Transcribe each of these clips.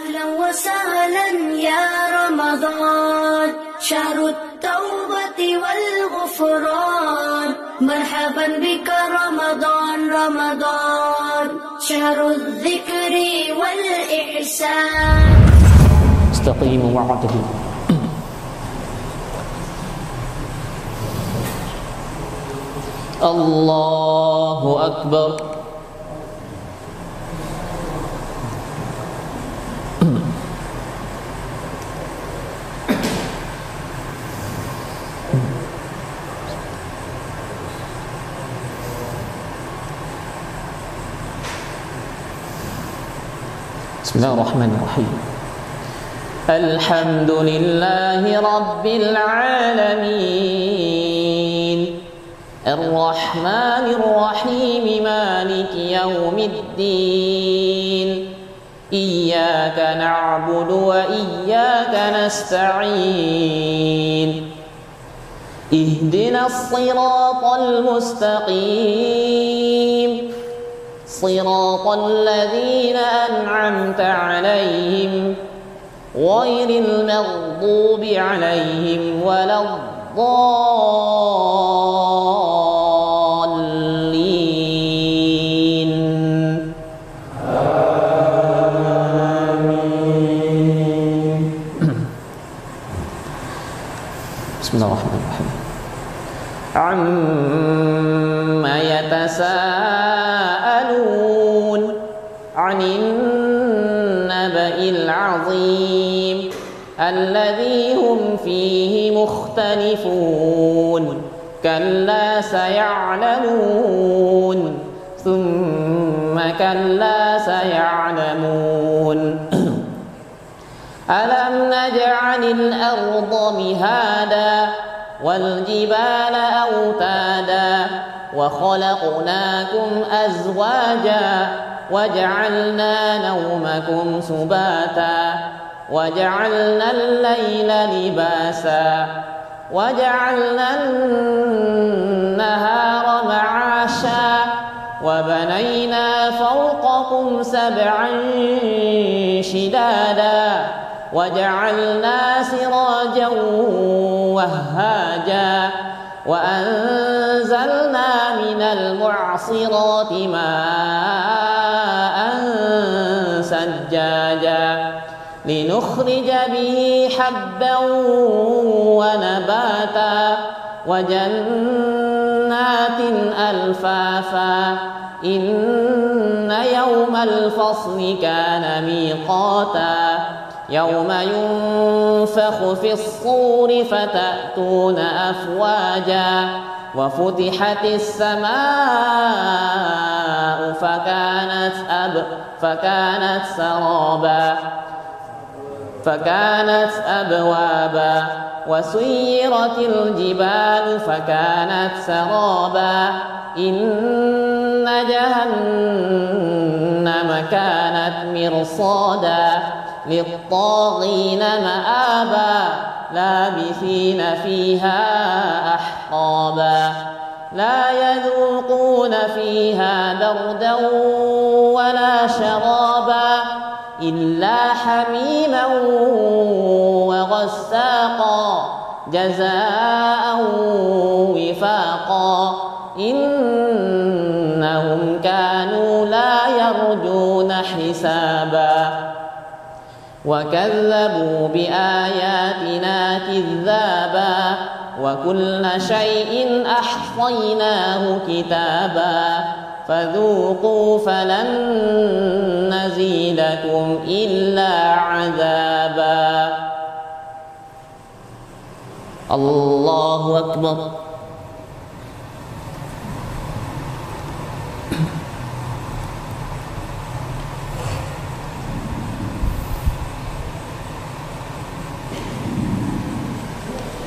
أهلا وسهلا يا رمضان، شهر التوبة والغفران. مرحبا بك رمضان رمضان، شهر الذكر والإحسان. استقيموا واعتدلوا. الله أكبر. بسم الله الرحمن الرحيم. الحمد لله رب العالمين، الرحمن الرحيم، مالك يوم الدين. إياك نعبد وإياك نستعين. اهدنا الصراط المستقيم، صراط الذين أنعمت عليهم غير المغضوب عليهم ولا الضالين. آمين. بسم الله الرحمن الرحيم. عما يتساءلون عن النبأ العظيم الذي هم فيه مختلفون. كلا سيعلمون ثم كلا سيعلمون. ألم نجعل الأرض مهادا والجبال أوتادا وخلقناكم أزواجا وجعلنا نومكم سباتا وجعلنا الليل لباسا وجعلنا النهار معاشا وبنينا فوقكم سبعا شدادا وجعلنا سراجا وهاجا وأنزلنا من المعصرات ماء سجاجا لنخرج به حبا ونباتا وجنات ألفافا. إن يوم الفصل كان ميقاتا يوم ينفخ في الصور فتأتون أفواجا وفتحت السماء فكانت أبوابا وسيرت الجبال فكانت سرابا. إن جهنم كانت مرصادا للطاغين مآبا لابثين فيها أحقابا لا يذوقون فيها بردا ولا شرابا إلا حميما وغساقا جزاء وفاقا. إنهم كانوا لا يرجون حسابا وكذبوا بآياتنا كذابا وكل شيء أحصيناه كتابا فذوقوا فلن نزيدكم إلا عذابا. الله أكبر.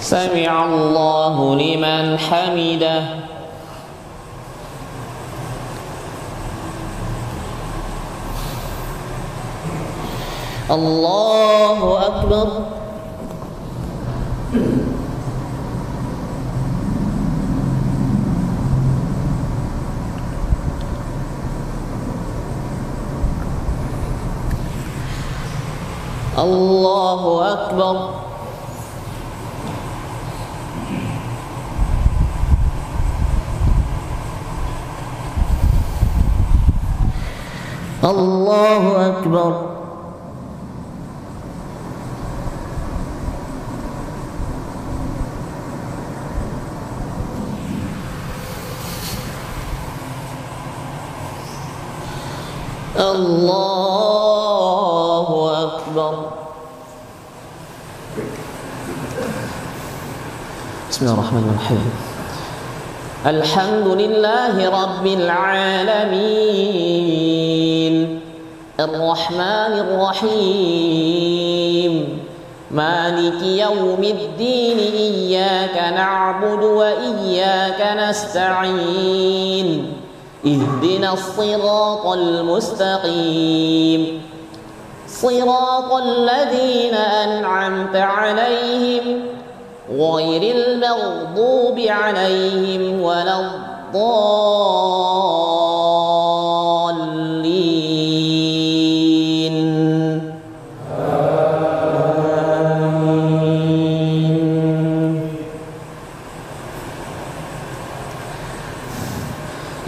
سمع الله لمن حمده. الله أكبر. الله أكبر. الله أكبر. الله أكبر. بسم الله الرحمن الرحيم. الحمد لله رب العالمين الرحمن الرحيم مالك يوم الدين إياك نعبد وإياك نستعين اهدنا الصراط المستقيم صراط الذين أنعمت عليهم غير المغضوب عليهم ولا الضالين.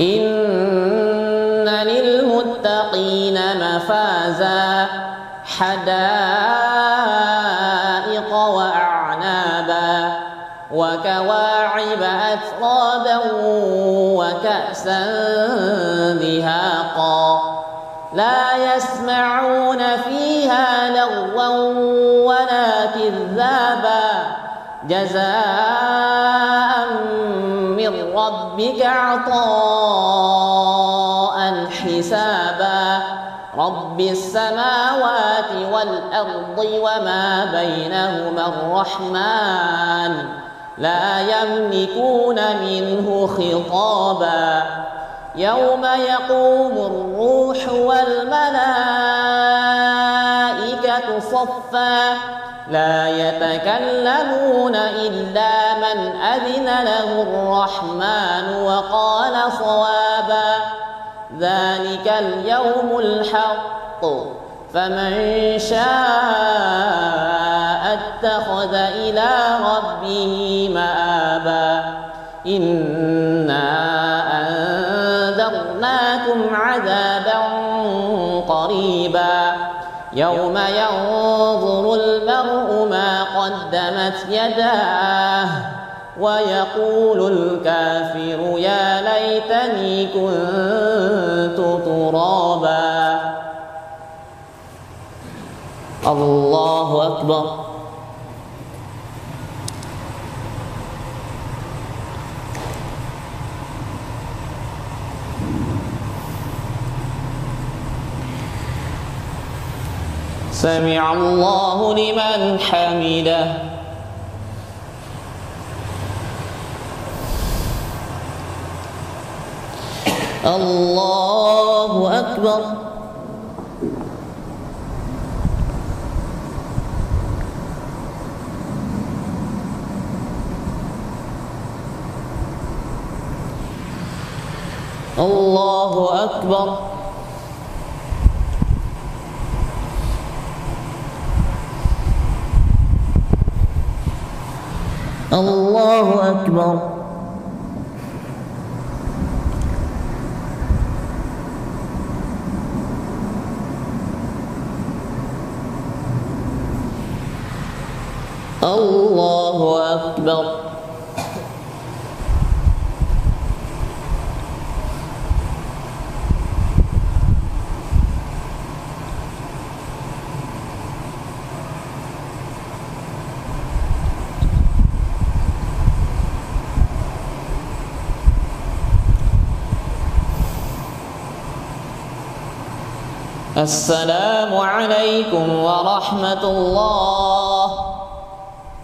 إن للمتقين مفازا حدائق وأعنابا وكواعب أترابا وكأسا دهاقا لا يسمعون فيها لغوا ولا كذابا جزاء من ربك عطاء حسابا رب السماوات والأرض وما بينهما الرحمن لا يملكون منه خطابا يوم يقوم الروح والملائكة صفا لا يتكلمون إلا من أذن له الرحمن وقال صوابا ذلك اليوم الحق فمن شاء اتخذ إلى ربه مآبا إنا أنذرناكم عذابا قريبا يوم ينظر المرء ما قدمت يداه ويقول الكافر يا ليتني كنت ترابا. الله أكبر. سمع الله لمن حمده. الله أكبر. الله أكبر. الله أكبر. الله أكبر. السلام عليكم ورحمة الله.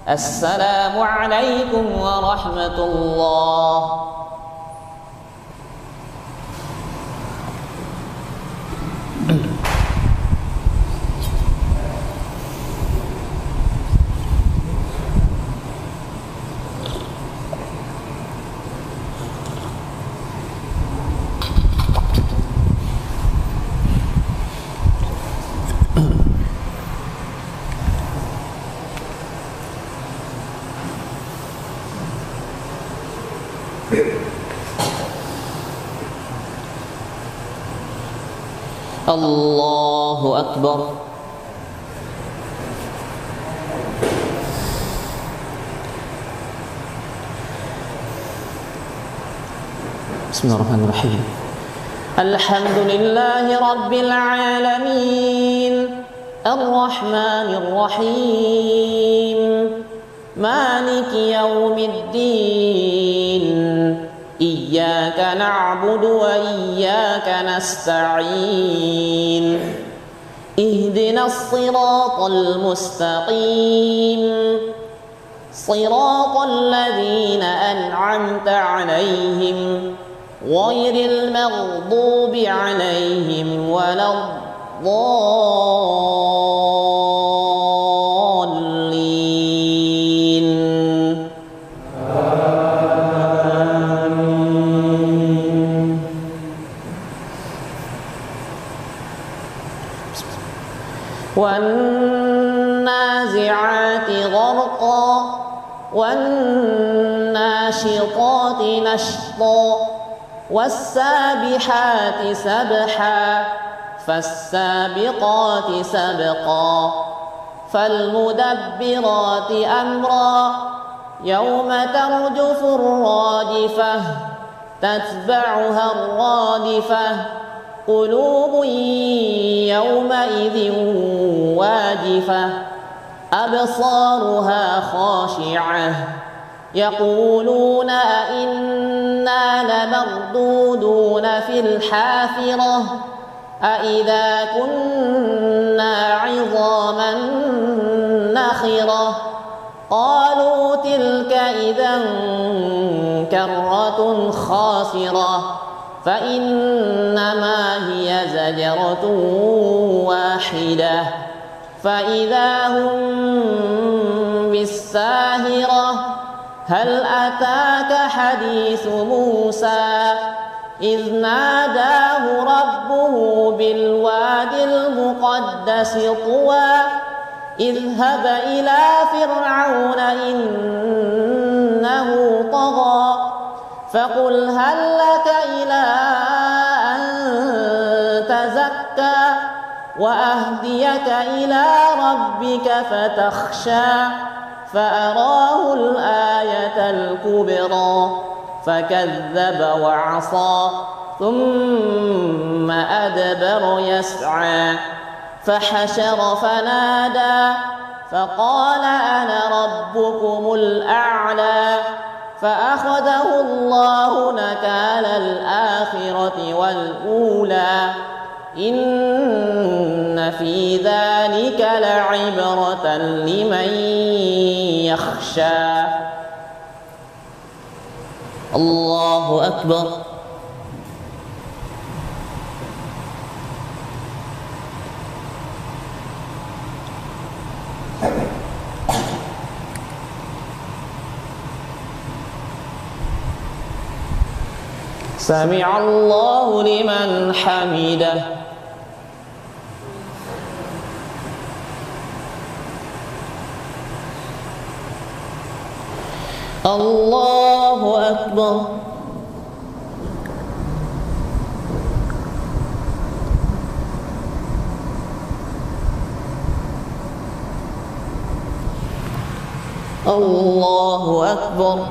السلام عليكم ورحمة الله. الله أكبر. بسم الله الرحمن الرحيم. الحمد لله رب العالمين الرحمن الرحيم مالك يوم الدين إياك نعبد وإياك نستعين اهدنا الصراط المستقيم صراط الذين أنعمت عليهم غير المغضوب عليهم ولا الضالين. والنازعات غرقا والناشطات نشطا والسابحات سبحا فالسابقات سبقا فالمدبرات أمرا يوم ترجف الراجفة تتبعها الرادفة قلوب يومئذ واجفة أبصارها خاشعة يقولون أئنا لمردودون في الحافرة أئذا كنا عظاما نخرة قالوا تلك إذا كرة خاسرة فإنما هي زجرة واحدة فإذا هم بالساهرة هل أتاك حديث موسى إذ ناداه ربه بالواد المقدس طوى اذهب إلى فرعون إنه طغى فقل هل لك إلى أن تزكى وأهديك إلى ربك فتخشى فأراه الآية الكبرى فكذب وعصى ثم أدبر يسعى فحشر فنادى فقال أنا ربكم الأعلى فأخذه الله نكال الآخرة والأولى إن في ذلك لعبرة لمن يخشى. الله أكبر. سمع الله لمن حمده. الله أكبر. الله أكبر.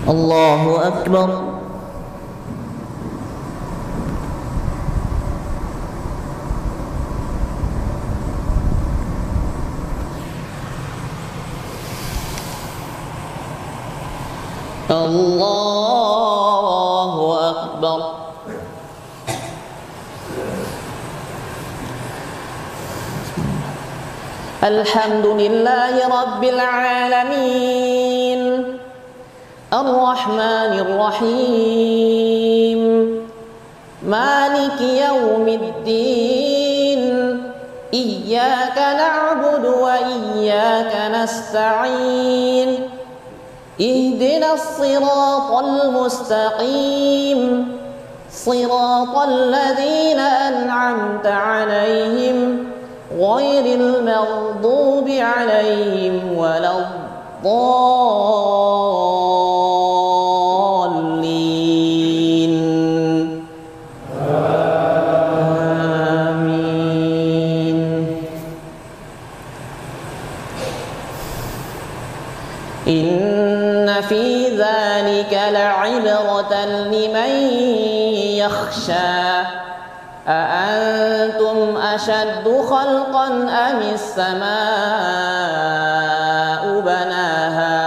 الله أكبر. الله أكبر. الحمد لله رب العالمين الرحمن الرحيم مالك يوم الدين إياك نعبد وإياك نستعين اهدنا الصراط المستقيم صراط الذين أنعمت عليهم غير المغضوب عليهم ولا الضالين آمين. إن في ذلك لعبرة لمن يخشى أأنتم أشد خلقا أم السماء بناها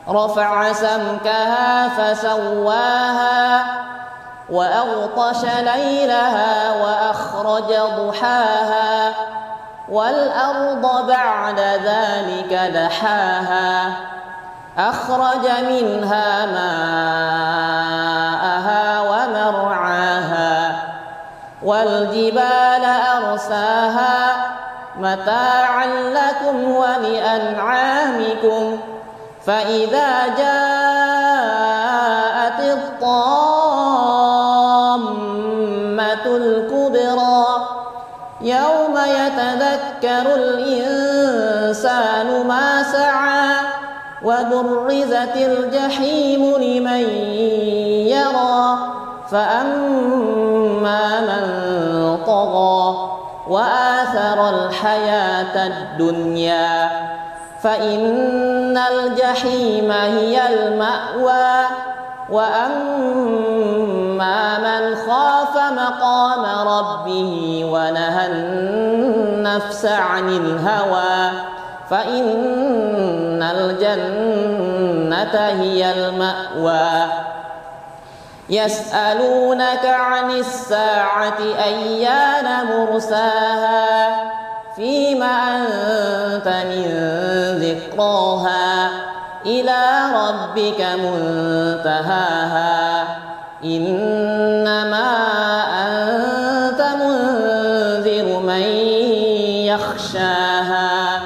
رفع سمكها فسواها وأغطش ليلها وأخرج ضحاها والأرض بعد ذلك دحاها أخرج منها ماءها ومرعاها والجبال أرساها متاعا لكم ولأنعامكم فإذا جاءت الطامة الكبرى يوم يتذكر الإنسان ما سعى وبرزت الجحيم لمن يرى فأما من طغى وآثر الحياة الدنيا فإن الجحيم هي المأوى وأما من خاف مقام ربه ونهى النفس عن الهوى فإن الجنة هي المأوى. يسألونك عن الساعة أيان مرساها فيم أنت من ذكراها إلى ربك منتهاها إنما أنت منذر من يخشاها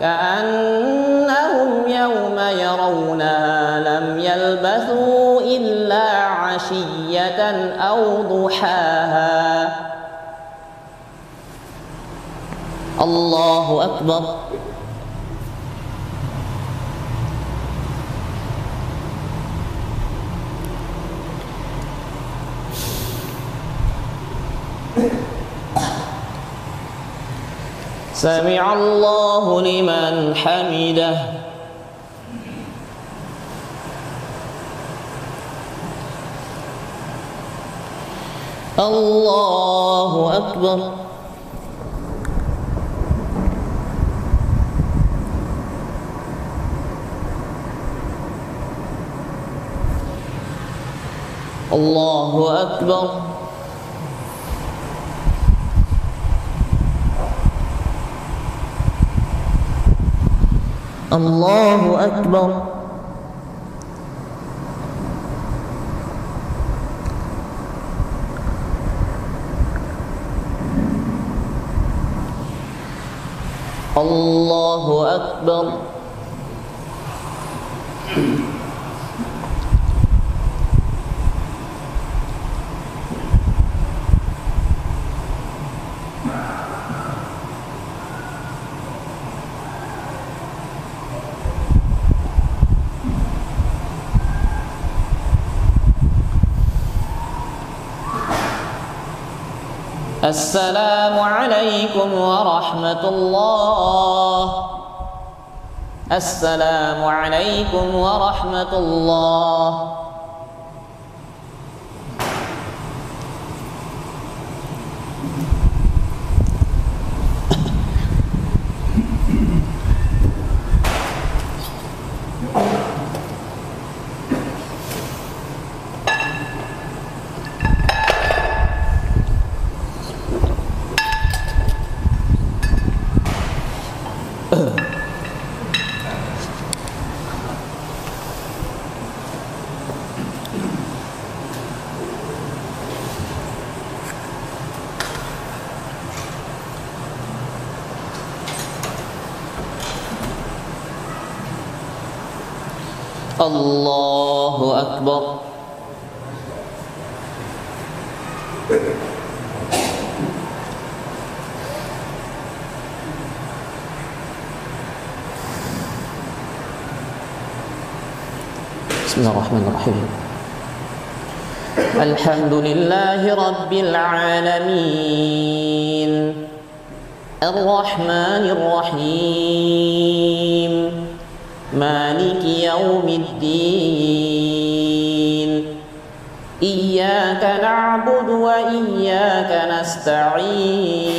كأنهم يوم يرونها لم يلبثوا إلا عشية أو ضحاها. الله أكبر. سمع الله لمن حمده. الله أكبر. الله أكبر. الله أكبر. الله أكبر. السلام عليكم ورحمة الله. السلام عليكم ورحمة الله. الله أكبر. بسم الله الرحمن الرحيم. الحمد لله رب العالمين الرحمن الرحيم مالك يوم الدين إياك نعبد وإياك نستعين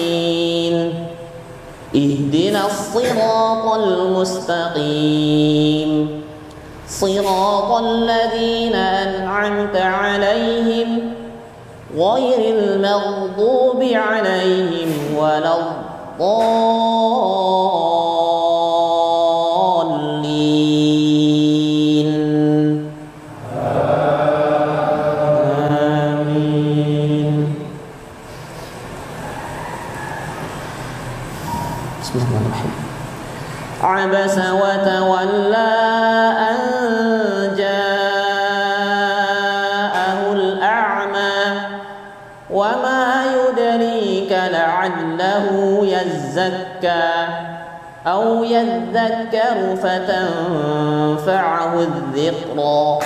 اهدنا الصراط المستقيم صراط الذين أنعمت عليهم غير المغضوب عليهم ولا الضالين آمين. بسم الله الرحمن الرحيم. عبس وتولى أن جاءه الأعمى وما يدريك لعله يزكى أو يذكر فتنفعه الذكرى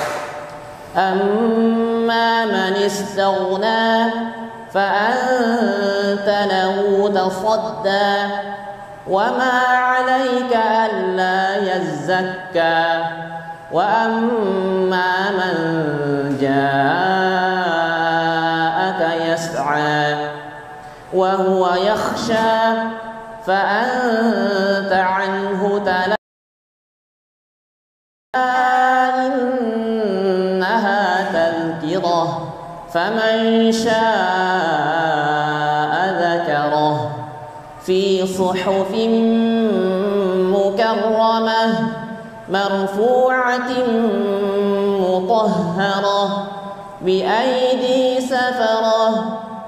أما من استغنى فأنت له تصدى وما عليك ألا يزكى وأما من جاءك يسعى وهو يخشى فأنت عنه تلهى إنها تذكرة فمن شاء ذكره في صحف مكرمة مرفوعة مطهرة بأيدي سفرة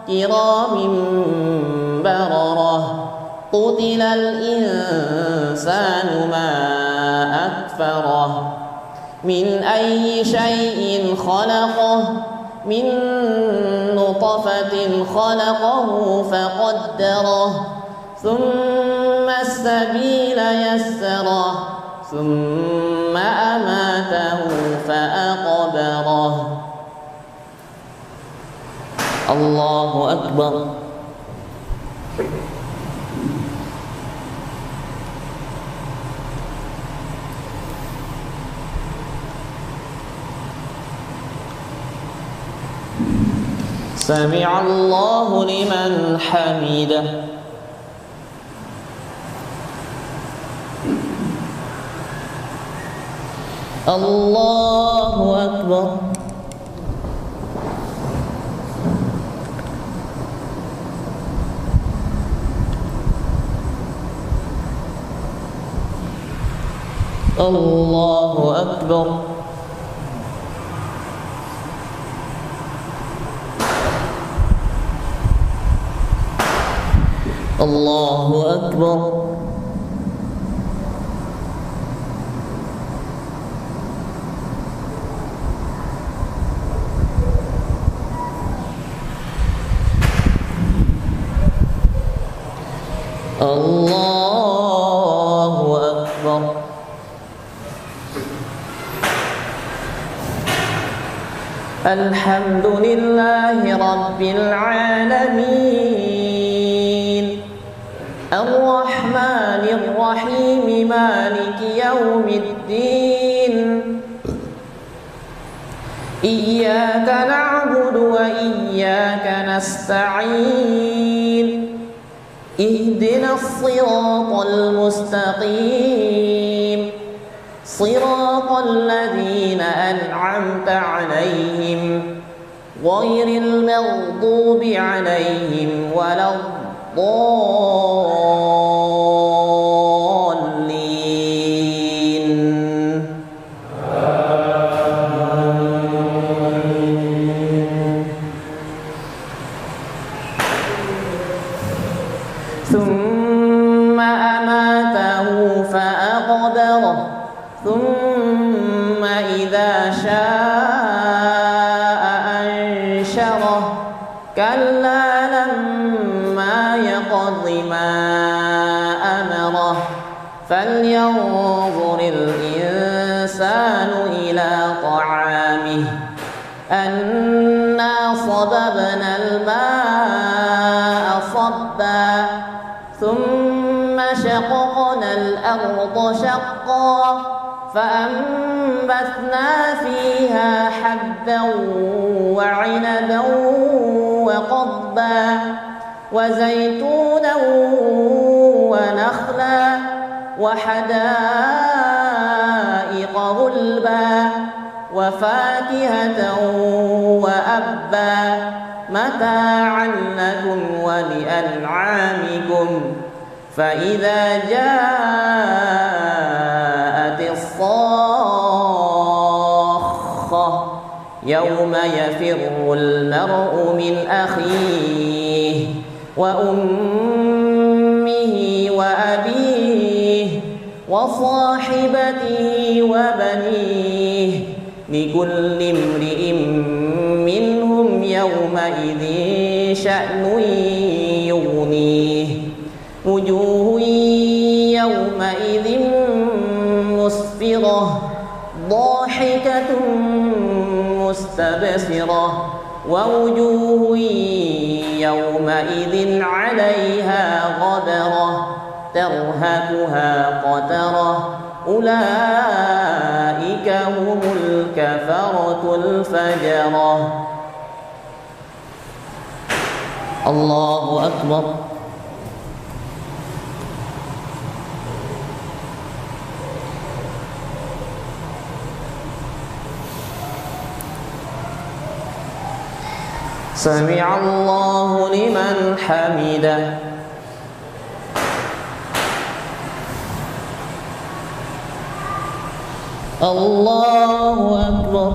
كرام بررة قتل الإنسان ما أكفره من أي شيء خلقه من نطفة خلقه فقدره ثم السبيل يسره ثم أماته فأقبره. الله أكبر. سمع الله لمن حمده. الله أكبر. الله أكبر. الله أكبر. الله أكبر. الحمد لله رب العالمين الرحمن الرحيم مالك يوم الدين إياك نعبد وإياك نستعين اهدنا الصراط المستقيم صراط الذين أنعمت عليهم غير المغضوب عليهم ولا الضالين. ثم أماته فأقبره ثم إذا شاء أنشره كلا لما يقض ما أمره فلينظر الإنسان إلى طعامه وأنعامه أنا صببنا الماء صبا ثم شققنا الأرض شقا فأنبتنا فيها حبا وعنبا وقضبا وزيتونا ونخلا وحدائق غلبا وفاكهة وأبا متاعا لكم ولأنعامكم فإذا جاءت الصاخة يوم يفر المرء من أخيه وأمه وأبيه وصاحبته وبنيه لكل امرئ منهم يومئذ شأن يغنيه وجوه يومئذ مسفرة ضاحكة مستبصرة ووجوه يومئذ عليها غبرة ترهقها قترة أولئك هم الكفرة الفجرة. الله أكبر. سمع الله لمن حمده. الله أكبر.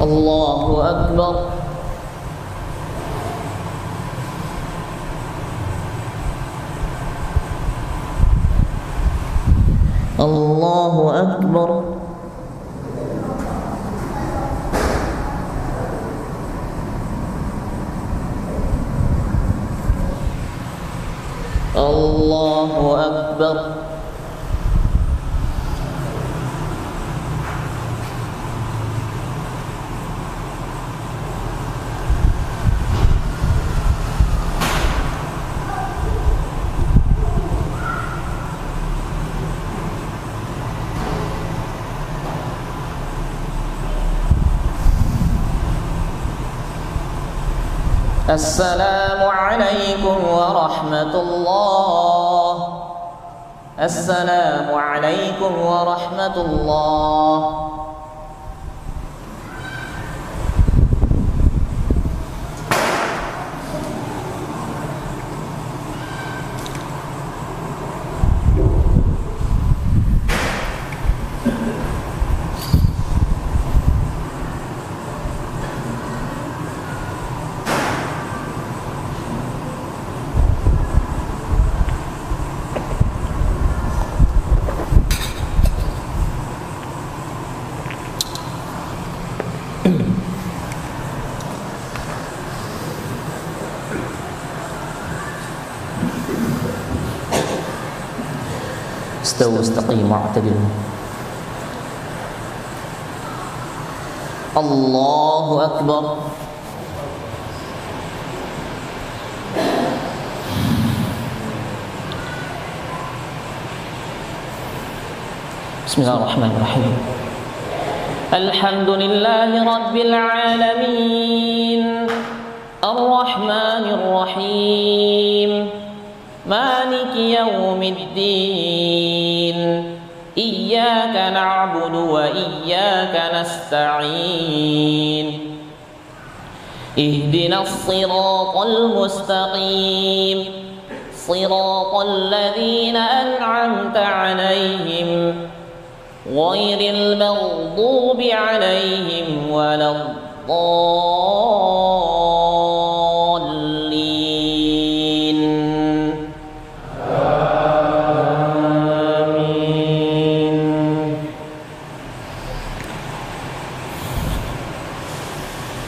الله أكبر. الله أكبر. الله أكبر. السلام عليكم ورحمة الله. السلام عليكم ورحمة الله. استووا استقيموا واعتدلوا. الله أكبر. بسم الله الرحمن الرحيم. الحمد لله رب العالمين الرحمن الرحيم مالك يوم الدين إياك نعبد وإياك نستعين اهدنا الصراط المستقيم صراط الذين أنعمت عليهم غير المغضوب عليهم ولا الضالين.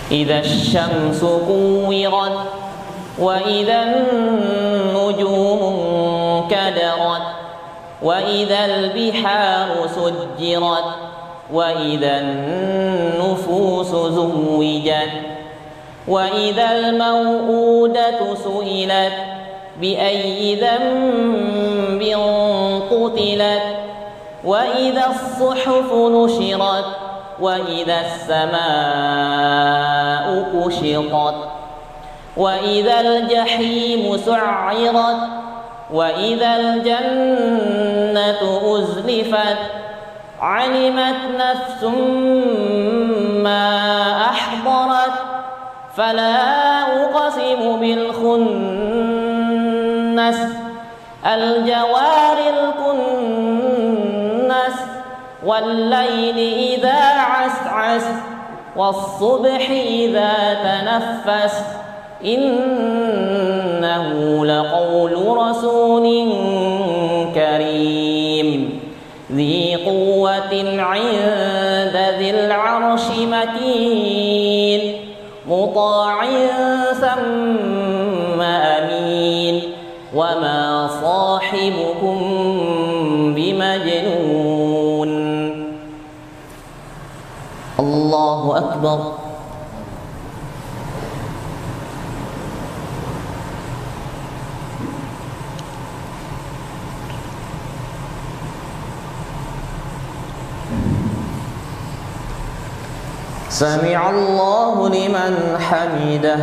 آمين. وإذا الشمس كورت وإذا النجوم انكدرت وإذا البحار سجرت وإذا النفوس زوجت وإذا الموءودة سئلت بأي ذنب قتلت وإذا الصحف نشرت وإذا السماء كشطت وإذا الجحيم سعرت وإذا الجنة أزلفت علمت نفس ما أحضرت فلا أقسم بالخنس الجوار الكنس والليل إذا عسعس والصبح إذا تنفس إنه لقول رسول كريم ذي قوة عند ذي العرش مكين مطاع ثم أمين وما صاحبكم بمجنون. الله أكبر. سمع الله لمن حمده.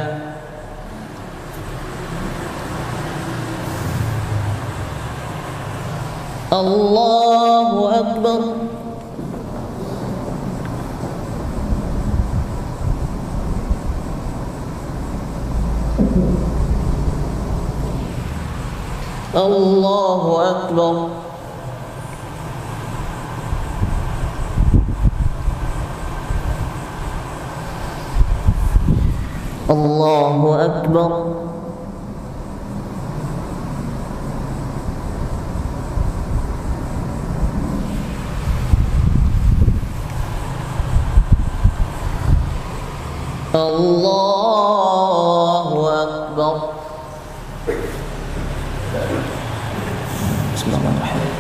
الله أكبر. الله أكبر. الله أكبر. الله أكبر. بسم الله الرحمن الرحيم.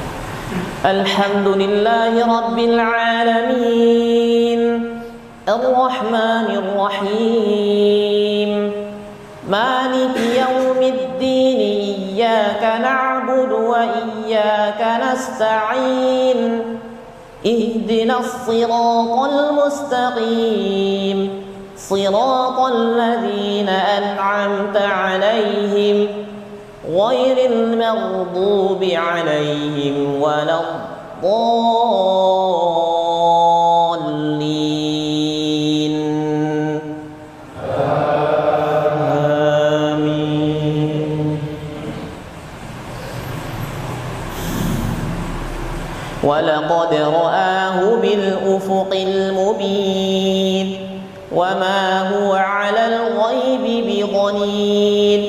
الحمد لله رب العالمين الرحمن الرحيم مالك يوم الدين إياك نعبد وإياك نستعين اهدنا الصراط المستقيم صراط الذين أنعمت عليهم غير المغضوب عليهم ولا الضالين. آمين. ولقد رآه بالأفق المبين وما هو على الغيب بضنين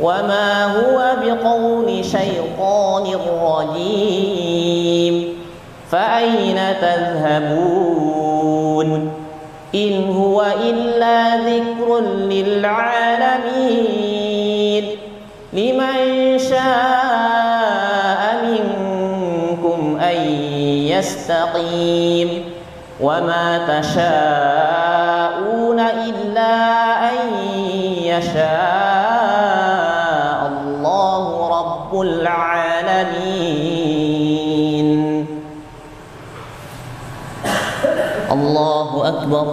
وما هو بقول شيطان رجيم فأين تذهبون إن هو إلا ذكر للعالمين لمن شاء منكم أن يستقيم وما تشاءون إلا أن يشاء الله رب العالمين. الله أكبر.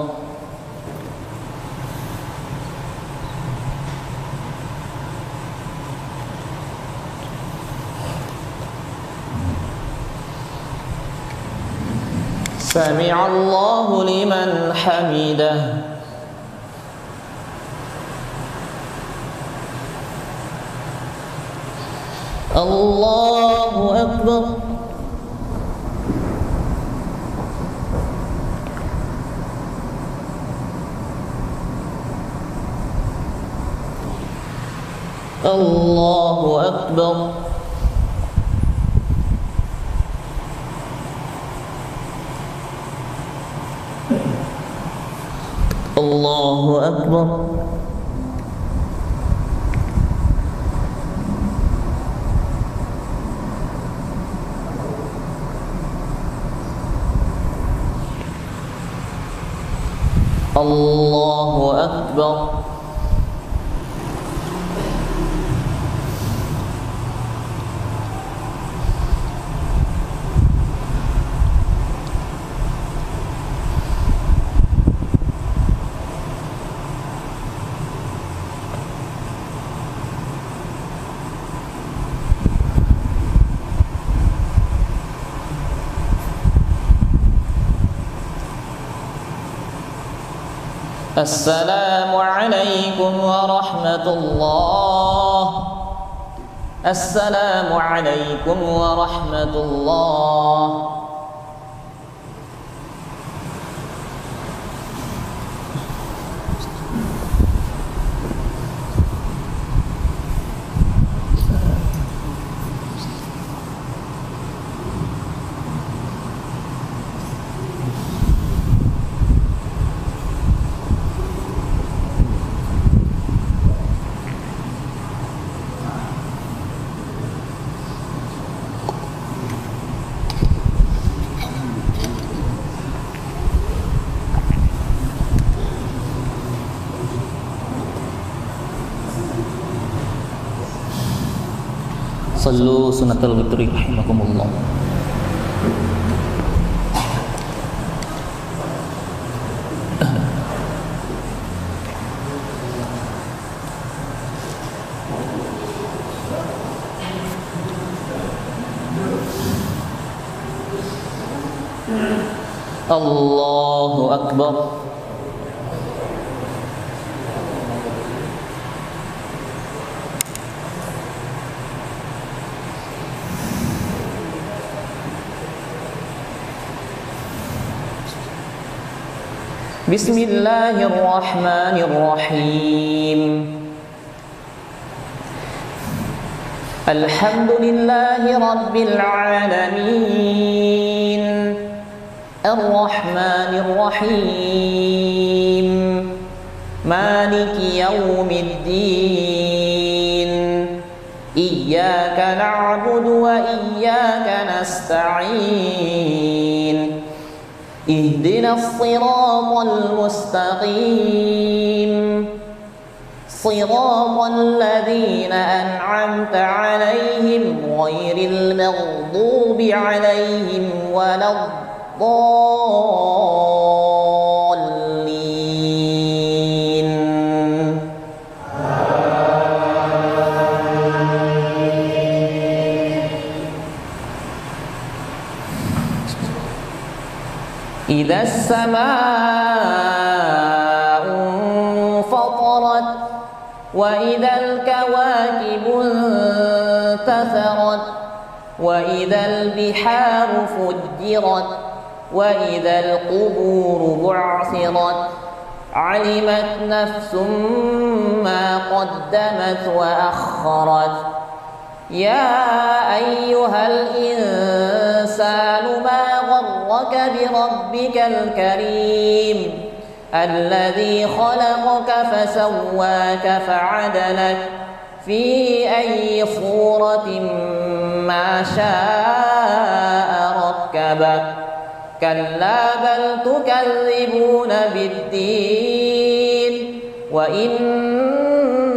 سمع الله لمن حمده. الله أكبر. الله أكبر. الله أكبر. الله أكبر. السلام عليكم ورحمة الله. السلام عليكم ورحمة الله. صلوا سنة الوتر رحمكم الله. الله أكبر. بسم الله الرحمن الرحيم. الحمد لله رب العالمين الرحمن الرحيم مالك يوم الدين إياك نعبد وإياك نستعين اهدنا الصراط المستقيم صراط الذين أنعمت عليهم غير المغضوب عليهم ولا الضالين. إذا السماء انفطرت وإذا الكواكب انتثرت وإذا البحار فجرت وإذا القبور بعثرت علمت نفس ما قدمت وأخرت. يا أيها الإنسان ما غرك بربك الكريم الذي خلقك فسواك فعدلك في أي صورة ما شاء ركبك. كلا بل تكذبون بالدين وإن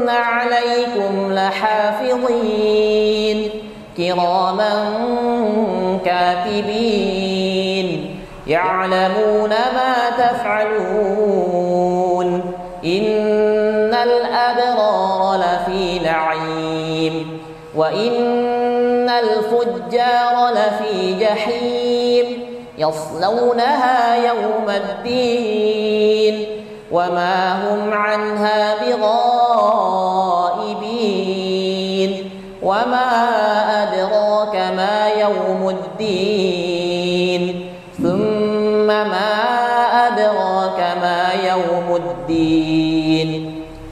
عليكم لحافظين كراما كاتبين يعلمون ما تفعلون. إن الأبرار لفي نعيم وإن الفجار لفي جحيم يصلونها يوم الدين وما هم عنها بغائبين. وما أدراك ما يوم الدين ثم ما أدراك ما يوم الدين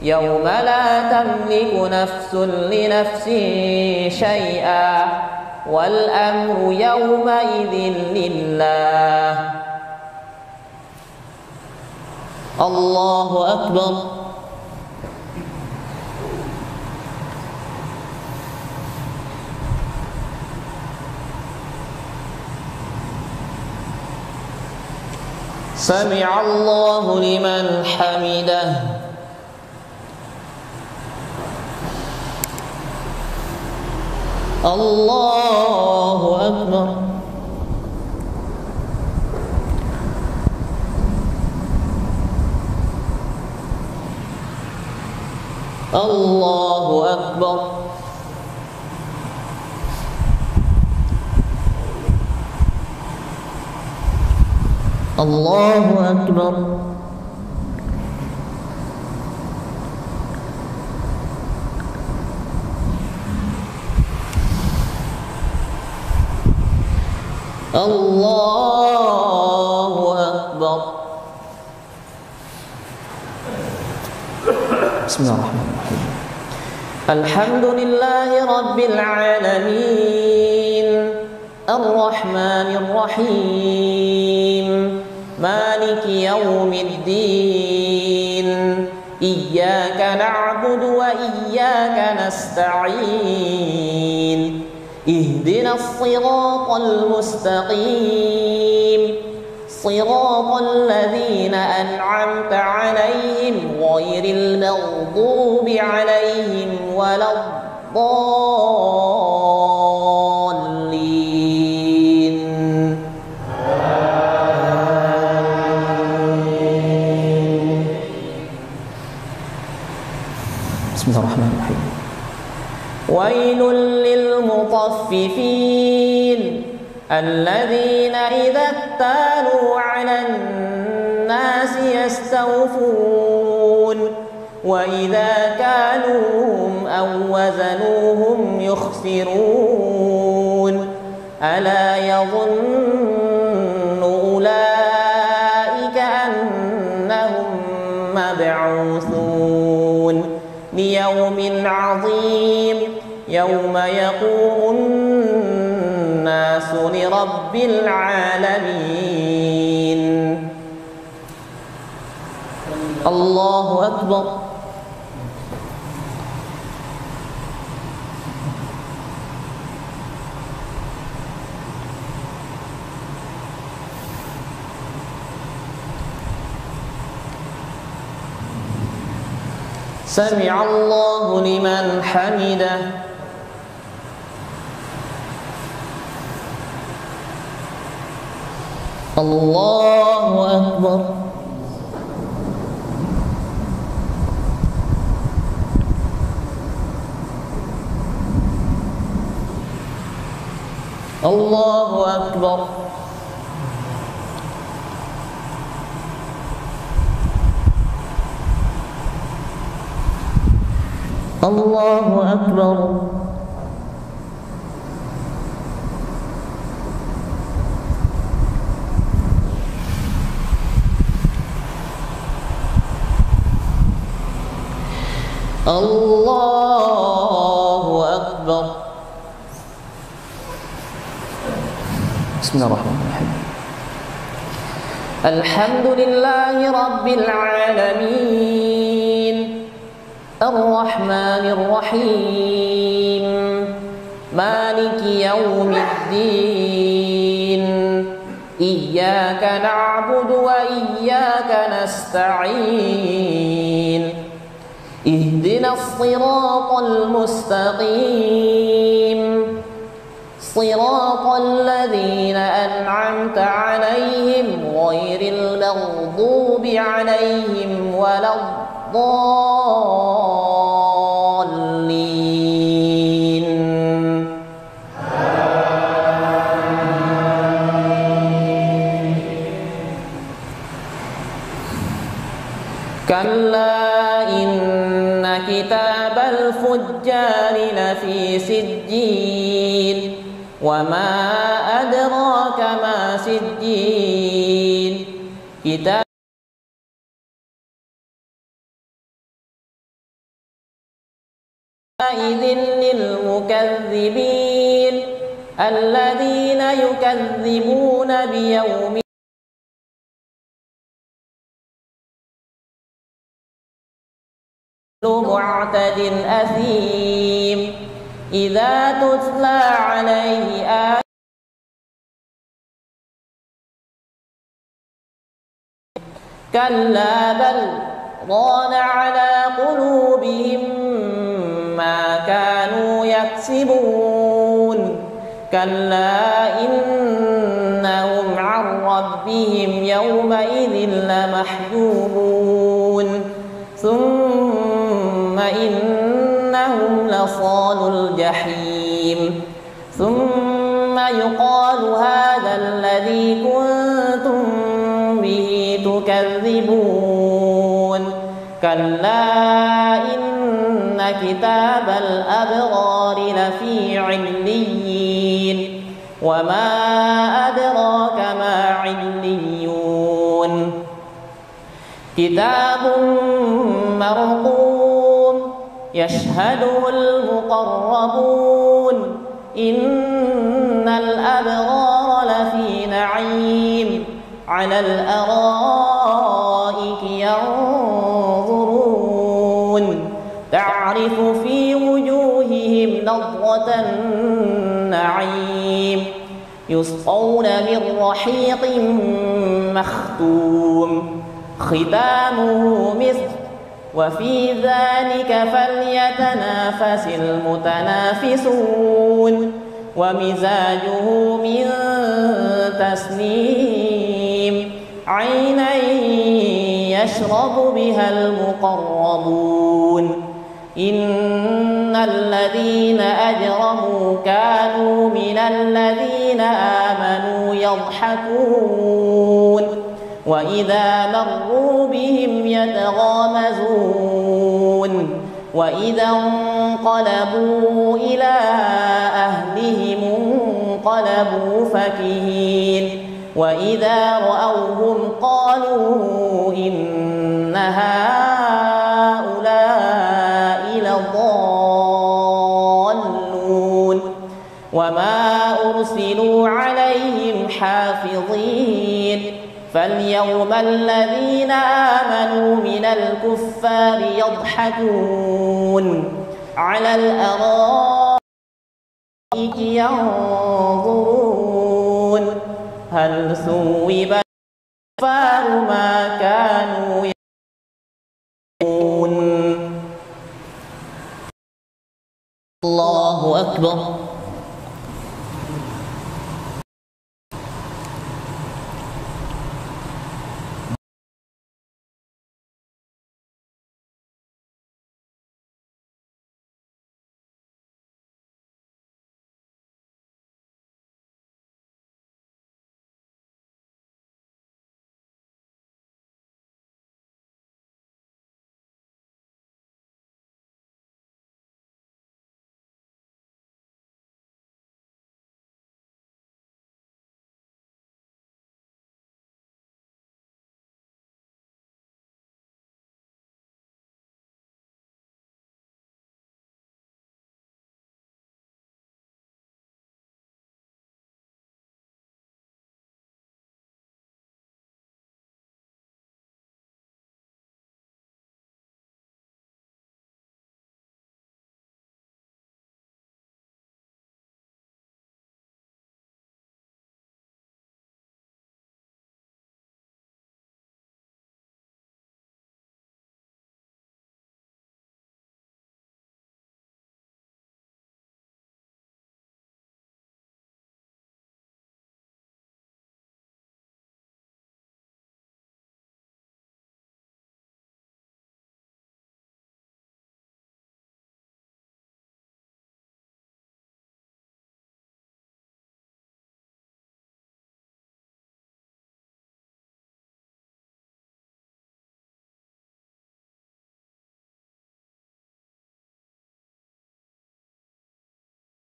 يوم لا تملك نفس لنفس شيئا والأمر يومئذ لله. الله أكبر. سمع الله لمن حمده. الله أكبر. الله أكبر. الله أكبر. الله أكبر. بسم الله الرحمن الرحيم. الحمد لله رب العالمين الرحمن الرحيم مالك يوم الدين إياك نعبد وإياك نستعين اهدنا الصراط المستقيم صراط الذين أنعمت عليهم غير المغضوب عليهم ولا الضالين. بسم الله الرحمن الرحيم. ويل للمطففين الذين إذا اكتالوا على الناس يستوفون وإذا كالوهم أو وزنوهم يخسرون ألا يظن أولئك أنهم مبعوثون ليوم عظيم يوم يقوم الناس لرب العالمين. الله أكبر. سمع الله لمن حمده. الله أكبر. الله أكبر. الله أكبر. الله أكبر. بسم الله الرحمن الرحيم. الحمد لله رب العالمين الرحمن الرحيم مالك يوم الدين إياك نعبد وإياك نستعين اهدنا الصراط المستقيم صراط الذين أنعمت عليهم غير المغضوب عليهم ولا الضالين. كلا إن كتاب الفجار لفي سجين وما أدراك ما سجين كتاب إذ للمكذبين الذين يكذبون بيوم معتد أثيم إذا تتلى عليه آيات كلا بل ران على قلوبهم ما كانوا يكسبون كلا إنهم عن ربهم يومئذ لمحجوبون ثم إنهم لصالو الجحيم ثم يقال هذا الذي كنتم به تكذبون كلا إن كتاب الأبرار لفي عليين وما أدراك ما عليون كتاب مرقوم يشهده المقربون إن الأبرار لفي نعيم على الأرائك ينظرون تعرف في وجوههم نضرة النعيم يسقون من رحيق مختوم ختامه مسك وفي ذلك فليتنافس المتنافسون ومزاجه من تسنيم عينا يشرب بها المقربون إن الذين أجرموا كانوا من الذين آمنوا يضحكون وإذا مروا بهم يتغامزون وإذا انقلبوا إلى أهلهم انقلبوا فكهين وإذا رأوهم قالوا إن هؤلاء لضالون وما أرسلوا عليهم حافظين فاليوم الذين آمنوا من الكفار يضحكون على الأرائك ينظرون هل ثوب الكفار ما كانوا يعملون الله أكبر